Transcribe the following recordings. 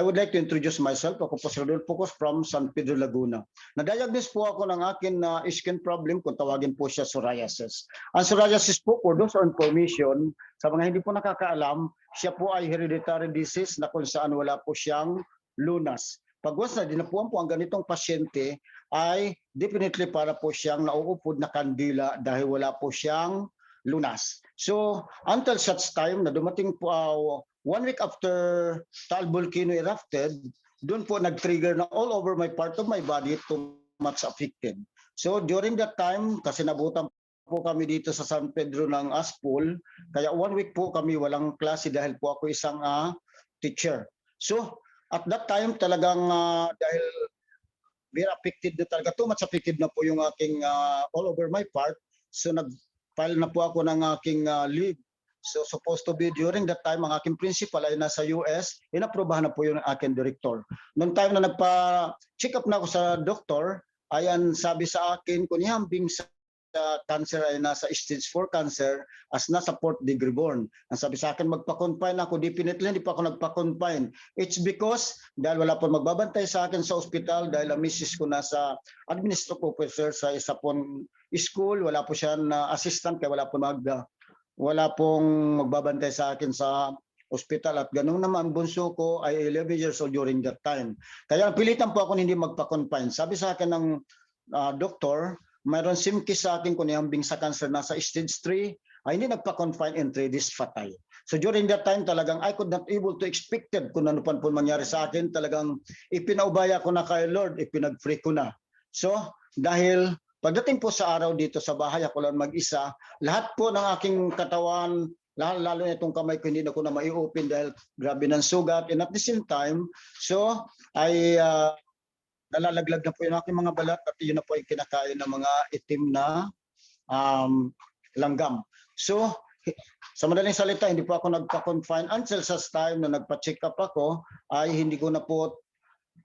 I would like to introduce myself. Ako po si Rodolfo Cos from San Pedro, Laguna. Na-diagnose po ako ng akin na skin problem, kung tawagin po siya psoriasis. Ang psoriasis po, for those on information, sa mga hindi po nakakaalam, siya po ay hereditary disease na kung saan wala po siyang lunas. Pag once na dinapuan po ang ganitong pasyente, ay definitely para po siyang nauupod na kandila dahil wala po siyang lunas. So, until such time na dumating po 1 week after Taal Volcano erupted, doon po nag-trigger na all over my part of my body too much affected. So during that time, kasi nabutan po kami dito sa San Pedro ng ASPOL, kaya 1 week po kami walang klase dahil po ako isang teacher. So at that time talagang dahil very affected na talaga, too much affected na po yung aking all over my part, so nag-file na po ako ng aking leave. So supposed to be during that time, ang aking principal ay nasa US, inaprubahan na po yung aking director. Noong time na nagpa-check up na ako sa doktor, ayan sabi sa akin, kung ihambing sa cancer ay nasa stage 4 cancer as nasa 4th degree burn. Ang sabi sa akin, magpa-confine ako, definitely hindi pa ako nagpa-confine. It's because dahil wala po magbabantay sa akin sa ospital dahil ang misis ko nasa administrative officer sa isa pong school, wala po siya na assistant kaya wala pong magbabantay sa akin sa ospital at ganun naman bunso ko ay 11 years old during that time. Kaya pilitan po ako hindi magpa-confine. Sabi sa akin ng doktor, mayroon simki sa akin kung ihambing sa cancer nasa stage 3 ay hindi nagpa-confine and 3 days patay. So during that time talagang I could not able to expected kung ano pa po mangyari sa akin. Talagang ipinaubaya ko na kay Lord, ipinag-pray ko na. So dahil pagdating po sa araw dito sa bahay, ako lang mag-isa, lahat po ng aking katawan, lalo na itong kamay ko, hindi na ko na mai-open dahil grabe ng sugat. And at the same time, so ay nalalaglag na po yung aking mga balat at yun na po ay kinakain ng mga itim na langgam. So, sa madaling salita, hindi po ako nagpa-confine until sa time na nagpa-check up ako, ay hindi ko na po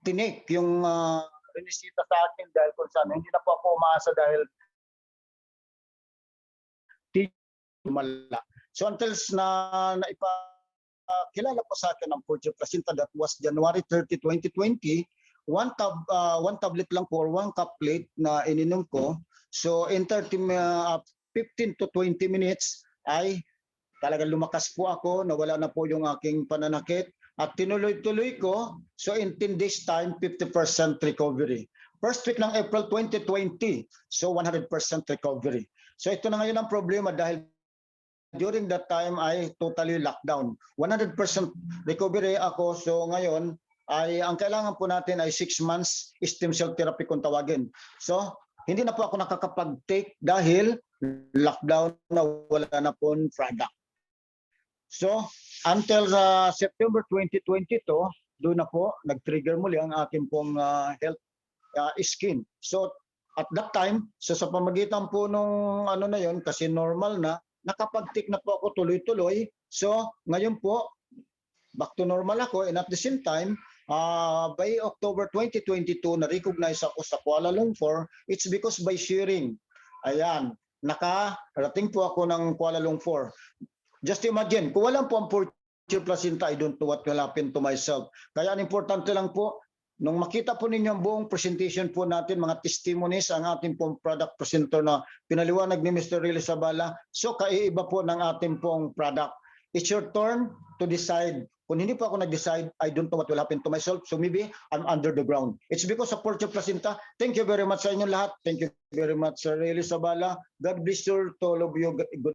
tinik yung rinisita sa akin dahil kung saan hindi na po ako umaasa dahil mala. So until na naipakilala po sa akin ang Portio Placenta, that was January 30, 2020, one tablet lang po or 1 caplet na ininom ko. So in 15 to 20 minutes ay talagang lumakas po ako, nawala na po yung aking pananakit. At tinuloy-tuloy ko, so in 10 days time, 50% recovery. First week ng April 2020, so 100% recovery. So ito na ngayon ang problema dahil during that time ay totally lockdown. 100% recovery ako, so ngayon ay ang kailangan po natin ay 6 months stem cell therapy kung tawagin. So hindi na po ako nakakapag-take dahil lockdown na wala na po product. So, until September 2022, doon na po, nag-trigger muli ang aking pong health skin. So, at that time, so sa pamagitan po nung ano na yon, kasi normal na, nakapag-take na po ako tuloy-tuloy. So, ngayon po, back to normal ako. And at the same time, by October 2022, na-recognize ako sa Kuala Lumpur. It's because by sharing. Ayan, nakarating po ako ng Kuala Lumpur. Just imagine, kung walang po ang Portio Placenta, I don't know what will happen to myself. Kaya ang importante lang po, nung makita po ninyo ang buong presentation po natin, mga testimonies, ang ating pong product presenter na pinaliwanag ni Mr. Riley Sabala, so kaiiba po ng ating pong product. It's your turn to decide. Kung hindi po ako nag-decide, I don't know what will happen to myself. So maybe I'm under the ground. It's because of Portio Placenta. Thank you very much sa inyo lahat. Thank you very much, Sir Riley Sabala. God bless you to all of you. Good